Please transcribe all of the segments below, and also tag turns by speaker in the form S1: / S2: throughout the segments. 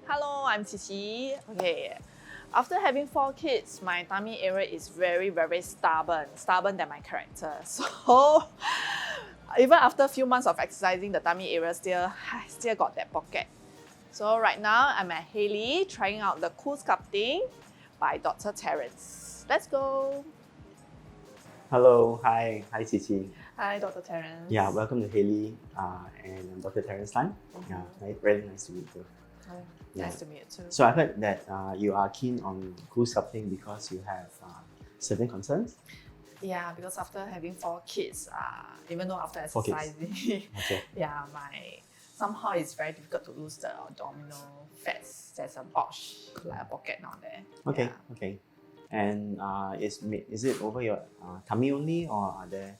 S1: Hello, I'm Cici. Okay, after having 4 kids, my tummy area is very stubborn than my character. So even after a few months of exercising, the tummy area still got that pocket. So right now, I'm at Halley trying out the CoolSculpting by Dr. Terence. Let's go.
S2: Hello, hi Cici.
S1: Hi, Dr. Terence.
S2: Yeah, welcome to Halley, and I'm Dr. Terence Tan. Yeah, very nice to meet you.
S1: Oh,
S2: Yeah.
S1: nice to meet you too.
S2: So I heard that you are keen on cool sculpting because you have certain concerns.
S1: Yeah, because after having 4 kids, even though after
S2: 4 kids.
S1: exercising,
S2: Okay.
S1: yeah, somehow it's very difficult to lose the abdominal fats. There's a bulge, like a pocket down there.
S2: Okay.
S1: Yeah.
S2: Okay. And is it over your tummy only, or are there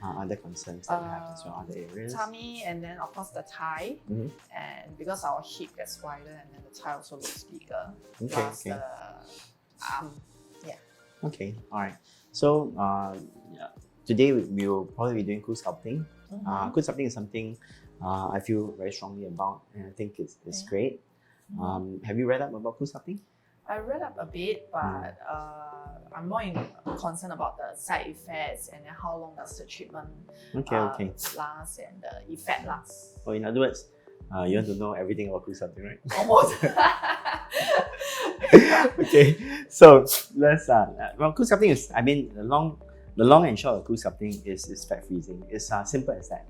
S2: other concerns that you have as well, other areas?
S1: Tummy, and then of course the thigh,
S2: Mhm.
S1: and because our hip gets wider, and then the thigh also looks bigger.
S2: Okay.
S1: Plus
S2: Okay.
S1: the arm. Yeah.
S2: Okay. All right. So yeah, today we will probably be doing cool sculpting. Cool sculpting is something I feel very strongly about, and I think it's great. Have you read up about cool sculpting?
S1: I read up a bit, but I'm more concerned about the side effects and then how long does the treatment last and the effect lasts.
S2: Oh, in other words, you want to know everything about cool sculpting, right?
S1: Almost.
S2: Okay, so let's well, cool sculpting is, I mean, the long and short of cool sculpting is fat freezing. It's simple as that.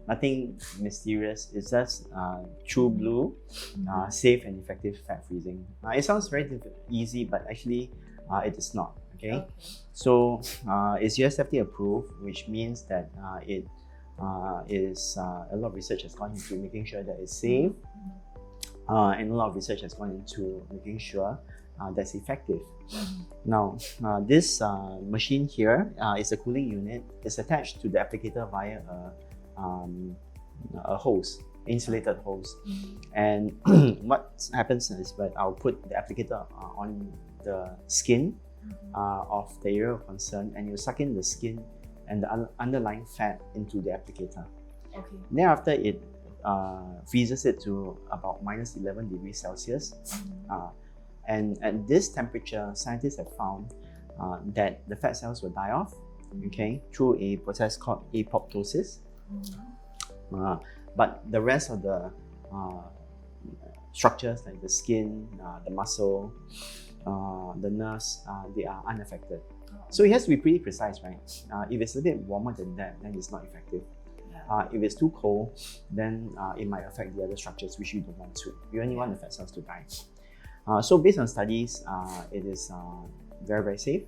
S2: Nothing mysterious. It's just true blue, safe and effective fat freezing. It sounds very easy, but actually it is not. Okay, so it's USFDA approved, which means that it is a lot of research has gone into making sure that it's safe, and a lot of research has gone into making sure that's effective. Now, this machine here is a cooling unit. It's attached to the applicator via a hose, insulated hose. And what happens is that I'll put the applicator on the skin of the area of concern, and you suck in the skin and the underlying fat into the applicator.
S1: Okay.
S2: Thereafter, it freezes it to about -11 degrees Celsius. And at this temperature, scientists have found that the fat cells will die off, through a process called apoptosis. But the rest of the structures, like the skin, the muscle, the nerves, they are unaffected. So it has to be pretty precise, right? If it's a bit warmer than that, then it's not effective. If it's too cold, then it might affect the other structures, which you don't want to. You only want the fat cells to die. So based on studies, it is very safe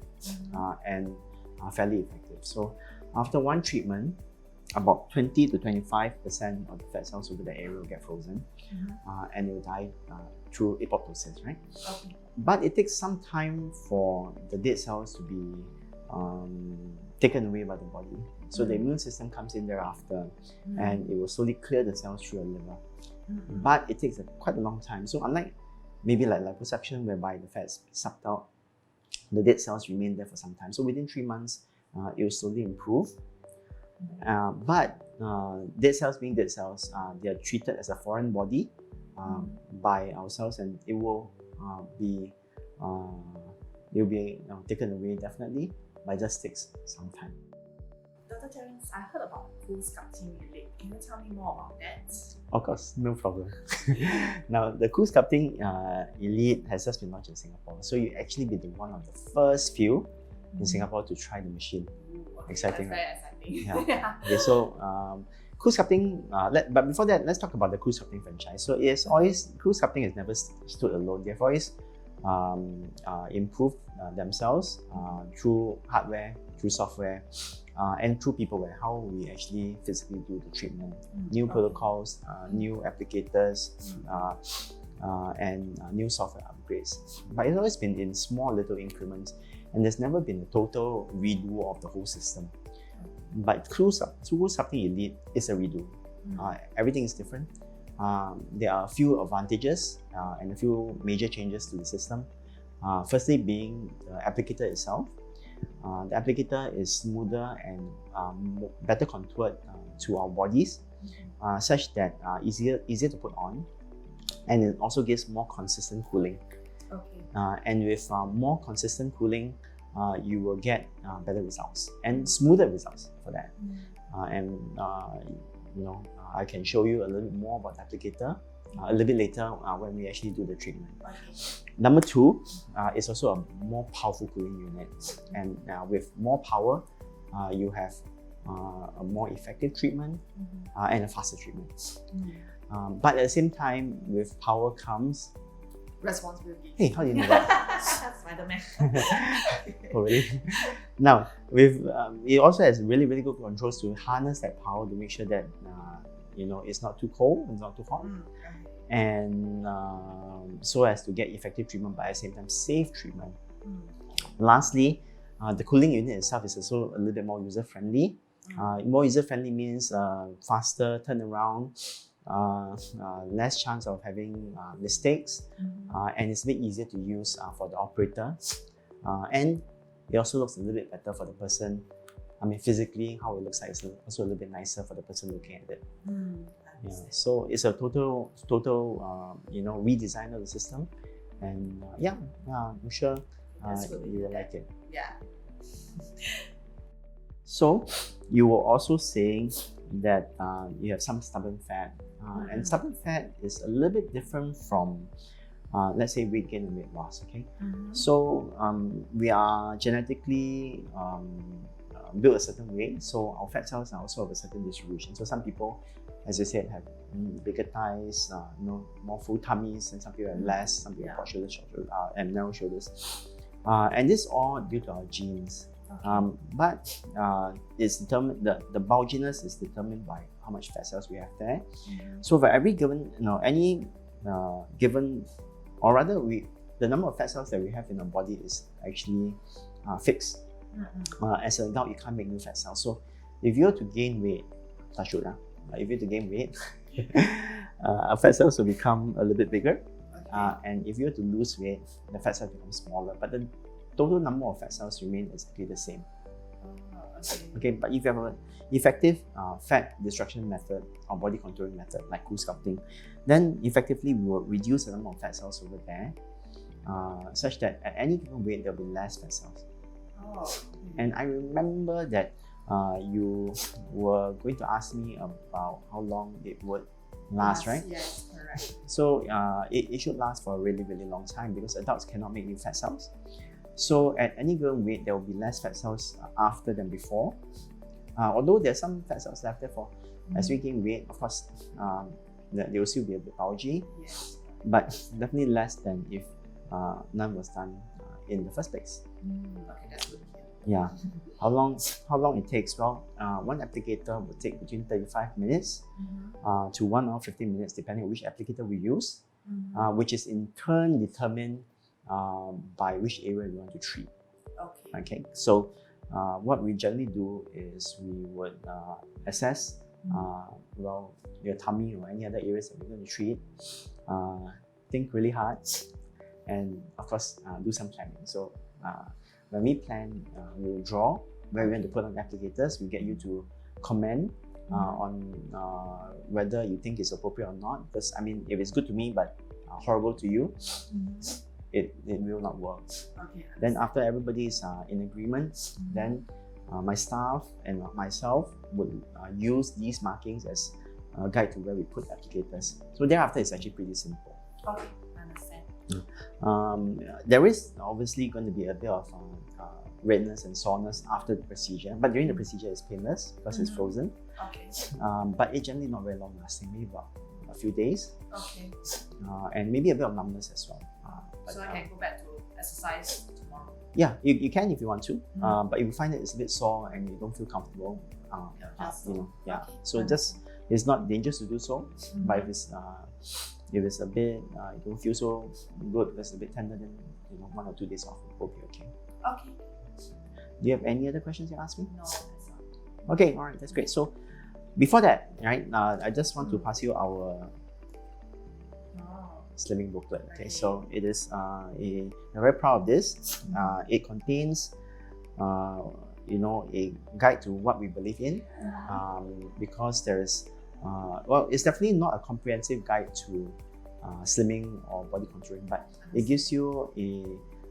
S2: and fairly effective. So after one treatment, about 20 to 25% of the fat cells over the area will get frozen, and it will die through apoptosis, right?
S1: Okay.
S2: But it takes some time for the dead cells to be taken away by the body. So the immune system comes in thereafter, and it will slowly clear the cells through your liver. But it takes quite a long time. So unlike maybe like liposuction, whereby the fat's sucked out, the dead cells remain there for some time. So within 3 months, it will slowly improve. But dead cells being dead cells, they are treated as a foreign body by ourselves, and it will be taken away definitely, but it just takes some time.
S1: Dr. Terence, I heard about CoolSculpting Elite. Can you tell me more about that?
S2: Of course, no problem. Now, the CoolSculpting Elite has just been launched in Singapore, so you actually be one of the first few in Singapore to try the machine. Exciting,
S1: that's
S2: right?
S1: very exciting.
S2: Yeah. Okay, so CoolSculpting, but before that, let's talk about the CoolSculpting franchise. So CoolSculpting has never stood alone. They've always improved themselves through hardware, through software, and through peopleware, how we actually physically do the treatment. New protocols, new applicators, and new software upgrades. But it's always been in small little increments, and there's never been a total redo of the whole system. But CoolSculpting Elite is a redo. Everything is different. There are a few advantages and a few major changes to the system. Firstly being the applicator itself. The applicator is smoother and better contoured to our bodies, such that easier to put on. and it also gives more consistent cooling.
S1: Okay.
S2: And with more consistent cooling, you will get better results and smoother results for that. I can show you a little bit more about the applicator a little bit later when we actually do the treatment.
S1: Okay.
S2: Number two is also a more powerful cooling unit, and with more power, you have a more effective treatment and a faster treatment. But at the same time, with power comes
S1: responsibility.
S2: Hey, how do you know that?
S1: Spider-Man.
S2: Oh, really? Now, with it also has really, really good controls to harness that power to make sure that it's not too cold, it's not too hot, and so as to get effective treatment, but at the same time safe treatment. Lastly, the cooling unit itself is also a little bit more user-friendly. More user-friendly means faster turnaround, less chance of having mistakes, and it's a bit easier to use for the operator, and it also looks a little bit better for the person. I mean, physically, how it looks like is also a little bit nicer for the person looking at it. So it's a total redesign of the system, and I'm sure you will like it.
S1: Yeah.
S2: So you were also saying that you have some stubborn fat, and stubborn fat is a little bit different from let's say weight gain and weight loss. Okay, so we are genetically built a certain way, so our fat cells are also of a certain distribution. So some people, as you said, have bigger thighs, more full tummies, and some people have less. Some people have broad shoulders, short shoulders, and narrow shoulders, and this is all due to our genes. But it's determined, the bulginess is determined by how much fat cells we have there. So for every given, or rather, the number of fat cells that we have in our body is actually fixed. As an adult, you can't make new fat cells. So if you were to gain weight, if you were to gain weight, our fat cells will become a little bit bigger. And if you were to lose weight, the fat cells become smaller. But the total number of fat cells remain exactly the same. Okay, but if you have an effective fat destruction method or body contouring method like CoolSculpting, then effectively we will reduce the number of fat cells over there, such that at any given weight there will be less fat cells. And I remember that you were going to ask me about how long it would last, right?
S1: Yes, correct.
S2: So it should last for a really, really long time because adults cannot make new fat cells. So at any given weight, there will be less fat cells after than before. Although there's some fat cells left, therefore, as we gain weight, of course, they will still be a bit bulgy, but definitely less than if none was done in the first place.
S1: Okay, that's good.
S2: Yeah. How long it takes? Well, one applicator will take between 35 minutes to 1 hour 15 minutes, depending on which applicator we use, which is in turn determined by which area we want to treat. Okay. So what we generally do is we would assess your tummy or any other areas that we're going to treat, think really hard, and of course do some planning. So when we plan, we will draw where we want to put on applicators. We get you to comment on whether you think it's appropriate or not. Because I mean, if it's good to me but horrible to you, it will not work. Then after everybody is in agreement, then my staff and myself would use these markings as a guide to where we put applicators. So thereafter, it's actually pretty simple.
S1: Okay, understand.
S2: There is obviously going to be a bit of redness and soreness after the procedure, but during the procedure it's painless because it's frozen.
S1: Okay.
S2: But it generally not very long lasting, maybe about a few days.
S1: Okay.
S2: And maybe a bit of numbness as well.
S1: So I can go back to exercise tomorrow?
S2: Yeah, you can if you want to, but if you find that it's a bit sore and you don't feel comfortable, so just it's not dangerous to do so. But if it's a bit you don't feel so good because it's a bit tender, then 1 or 2 days off will be okay.
S1: Okay.
S2: Do you have any other questions you ask me?
S1: No, that's all.
S2: Okay, all right, that's great. So before that, right, I just want to pass you our slimming booklet. Okay, so it is I'm very proud of this. It contains a guide to what we believe in, because there is it's definitely not a comprehensive guide to slimming or body contouring, but it gives you a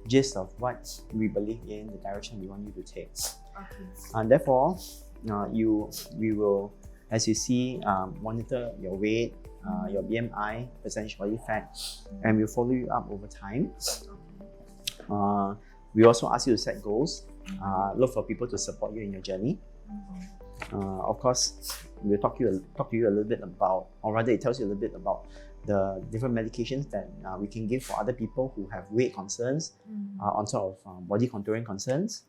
S2: gist of what we believe in, the direction we want you to take.
S1: Okay.
S2: And therefore, we will, as you see, monitor your weight, your BMI, percentage body fat, and we'll follow you up over time. We also ask you to set goals, look for people to support you in your journey. Of course, we'll talk to you a little bit about, or rather it tells you a little bit about the different medications that we can give for other people who have weight concerns, on top of body contouring concerns.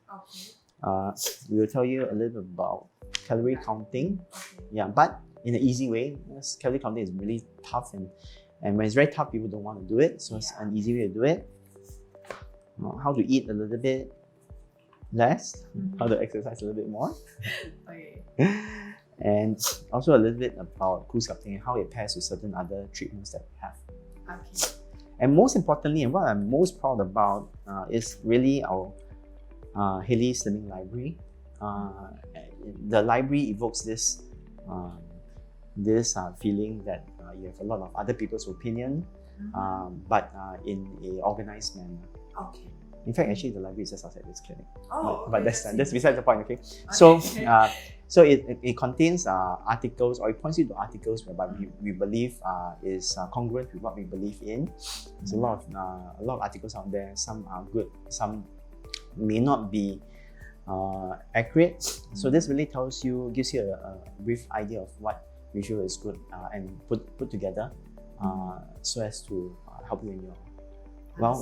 S2: We will tell you a little bit about calorie counting, but in an easy way, because calorie counting is really tough, and when it's very tough, people don't want to do it, so it's an easy way to do it. How to eat a little bit less, how to exercise a little bit more. And also a little bit about CoolSculpting and how it pairs with certain other treatments that we have. And most importantly, and what I'm most proud about, is really our Halley Slimming Library. The library evokes this feeling that you have a lot of other people's opinion, but in an organized manner. In fact, actually, the library is just outside this clinic. But that's besides the point. So it contains articles, or it points you to articles whereby we believe is congruent with what we believe in. There's a lot of articles out there. Some are good, some may not be accurate. So this really gives you a brief idea of what we feel is good and put together so as to help you in your,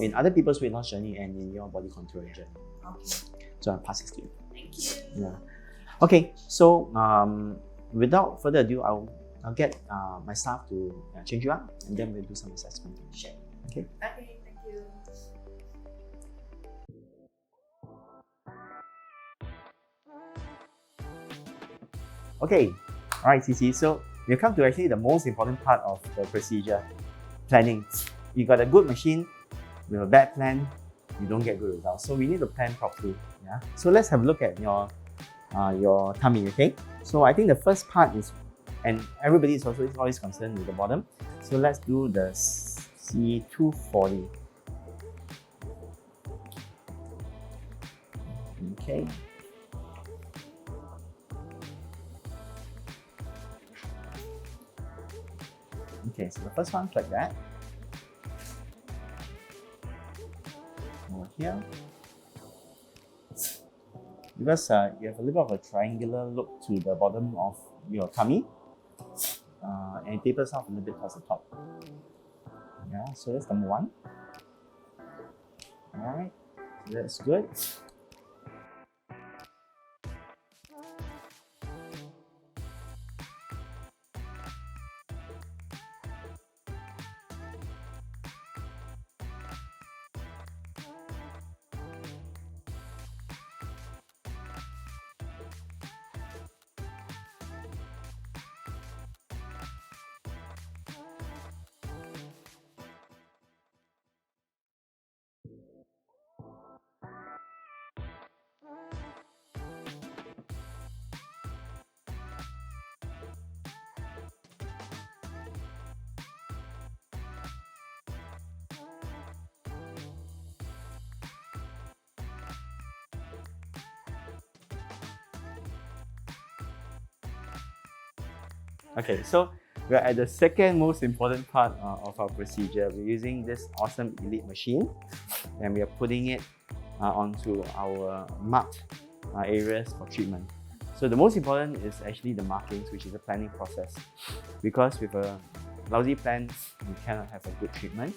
S2: in other people's weight loss journey and in your body contouring journey. So I'll pass this to you.
S1: Thank you.
S2: Okay, so without further ado, I'll get my staff to change you up, and then we'll do some assessment.
S1: Sure.
S2: Okay.
S1: Okay, thank you.
S2: Okay, all right, CC. So we've come to actually the most important part of the procedure, planning. You got a good machine with a bad plan, you don't get good results. So we need to plan properly. Yeah. So let's have a look at your tummy. Okay. So I think the first part is, and everybody is also always concerned with the bottom. So let's do the C240. Okay. Okay, so the first one's like that. Over here. Because you have a little bit of a triangular look to the bottom of your tummy, and it tapers off a little bit towards the top. Yeah, so that's number one. Alright, so that's good. Okay, so we're at the second most important part of our procedure. We're using this awesome Elite machine, and we are putting it onto our marked areas for treatment. So the most important is actually the markings, which is the planning process. Because with a lousy plan, we cannot have a good treatment.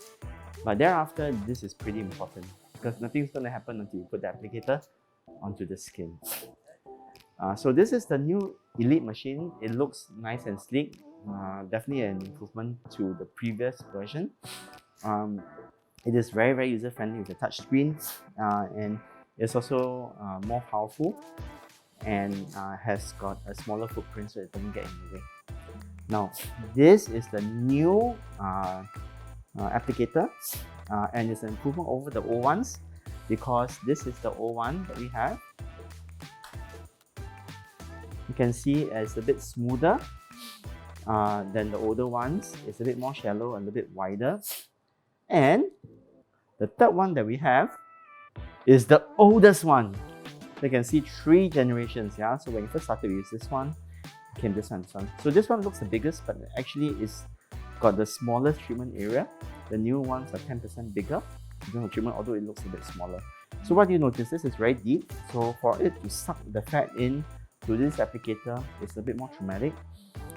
S2: But thereafter, this is pretty important because nothing's going to happen until you put the applicator onto the skin. So this is the new Elite machine. It looks nice and sleek. Definitely an improvement to the previous version. It is very, very user-friendly with the touch screen, and it's also more powerful and has got a smaller footprint so it doesn't get in the way. Now, this is the new applicator, and it's an improvement over the old ones because this is the old one that we have. You can see it's a bit smoother, than the older ones. It's a bit more shallow, a little bit wider. And the third one that we have is the oldest one. You can see 3 generations, yeah? So when you first started, we used this one, came this one, this one. So this one looks the biggest, but actually it's got the smallest treatment area. The new ones are 10% bigger in terms of treatment, although it looks a bit smaller. So what do you notice? This is very deep. So for it to suck the fat in to this applicator, it's a bit more traumatic.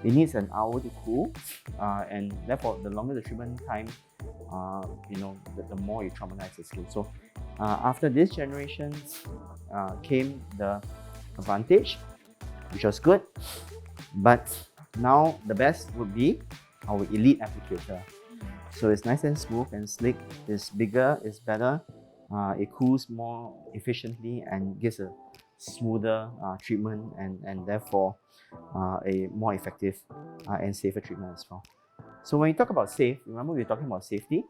S2: It needs an hour to cool, and therefore the longer the treatment time, the more you traumatize the skin. So after this generation came the Advantage, which was good, but now the best would be our Elite applicator. So it's nice and smooth and slick, it's bigger, it's better, it cools more efficiently and gives a smoother treatment and therefore a more effective and safer treatment as well. So when you talk about safe, remember we were talking about safety?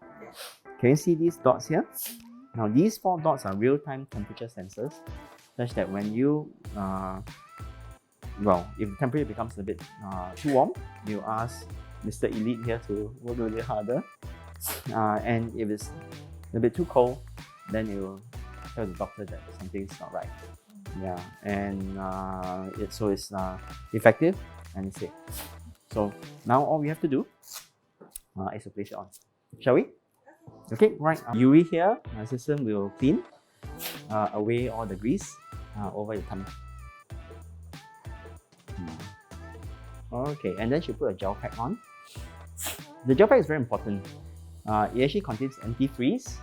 S2: Can you see these dots here? Now these 4 dots are real-time temperature sensors, such that when you, if the temperature becomes a bit too warm, you ask Mr. Elite here to work a little harder. And if it's a bit too cold, then you tell the doctor that something's not right. Yeah, and it's effective and it's safe. So now all we have to do is to place it on. Shall we? Okay, right. UV here, my system will clean away all the grease over your tummy. Okay, and then she put a gel pack on. The gel pack is very important. It actually contains antifreeze.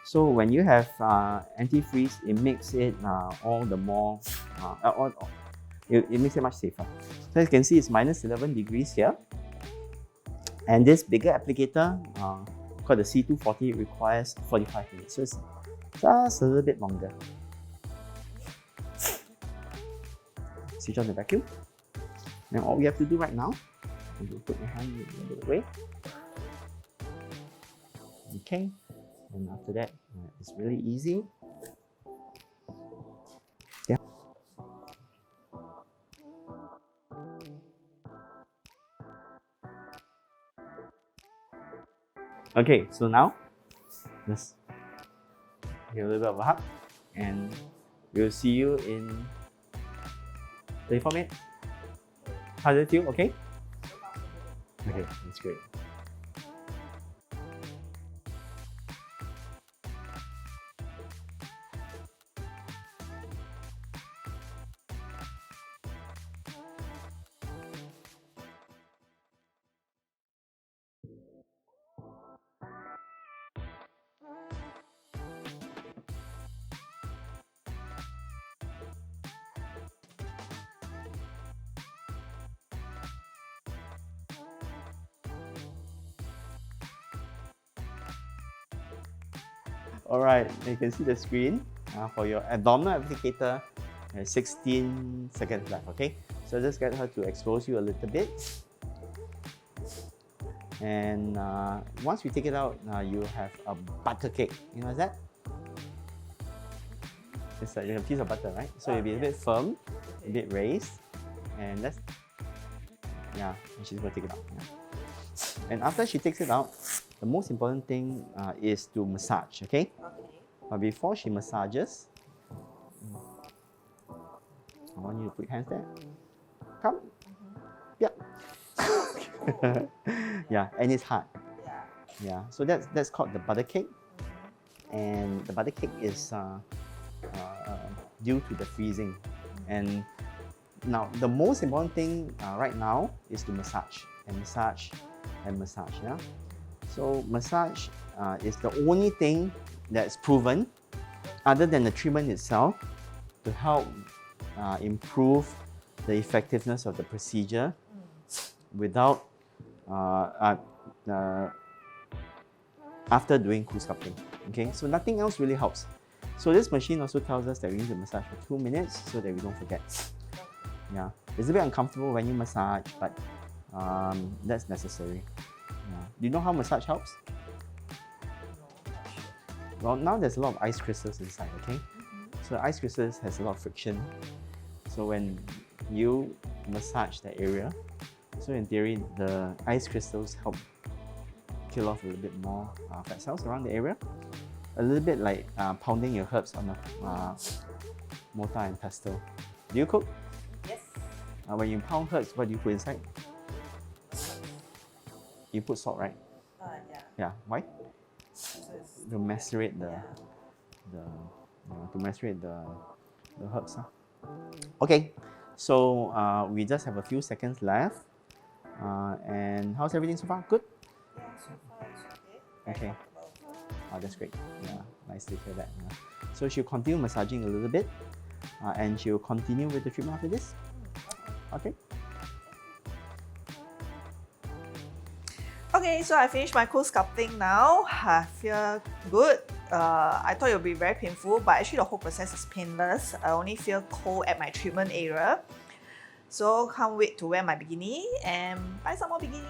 S2: So when you have antifreeze, it makes it all the more, it makes it much safer. So as you can see, it's minus 11 degrees here. And this bigger applicator, called the C240, requires 45 minutes. So it's just a little bit longer. Switch on the vacuum. Now all we have to do right now is to put your hand a little bit away. Okay, and after that, it's really easy. Yeah. Okay, so now let's give a little bit of a hug, and we'll see you in 34 minutes. How does it feel? Okay? Okay, that's great. Alright, you can see the screen for your abdominal applicator. 16 seconds left, okay? So just get her to expose you a little bit. And once we take it out, you have a butter cake. You know what's that? It's like a piece of butter, right? So it'll be a bit firm, a bit raised. And and she's going to take it out. Yeah. And after she takes it out, the most important thing is to massage, okay? But before she massages, I want you to put your hands there. Come. Yeah. Yeah, and it's hard. Yeah, so that's called the butter cake. And the butter cake is due to the freezing. And now, the most important thing right now is to massage and massage and massage. Yeah. So massage is the only thing that's proven, other than the treatment itself, to help improve the effectiveness of the procedure without after doing CoolSculpting. Okay, so nothing else really helps. So this machine also tells us that we need to massage for 2 minutes so that we don't forget. Yeah, it's a bit uncomfortable when you massage, but that's necessary. Yeah. Do you know how massage helps? Well, now there's a lot of ice crystals inside, okay? So ice crystals has a lot of friction. So when you massage that area, So in theory, the ice crystals help kill off a little bit more fat cells around the area. A little bit like pounding your herbs on a mortar and pestle. Do you cook?
S1: Yes.
S2: When you pound herbs, what do you put inside? You put salt, right?
S1: Yeah.
S2: Yeah. Why? To macerate the herbs. Okay, so we just have a few seconds left. And how's everything so far? Good?
S1: Yeah, so far it's
S2: Okay. Oh, that's great. Yeah, nice to hear that. Yeah. So she'll continue massaging a little bit, and she'll continue with the treatment after this. Okay.
S1: Okay, so I finished my cool sculpting now. I feel good. I thought it would be very painful, but actually the whole process is painless. I only feel cold at my treatment area. So can't wait to wear my bikini and buy some more bikini.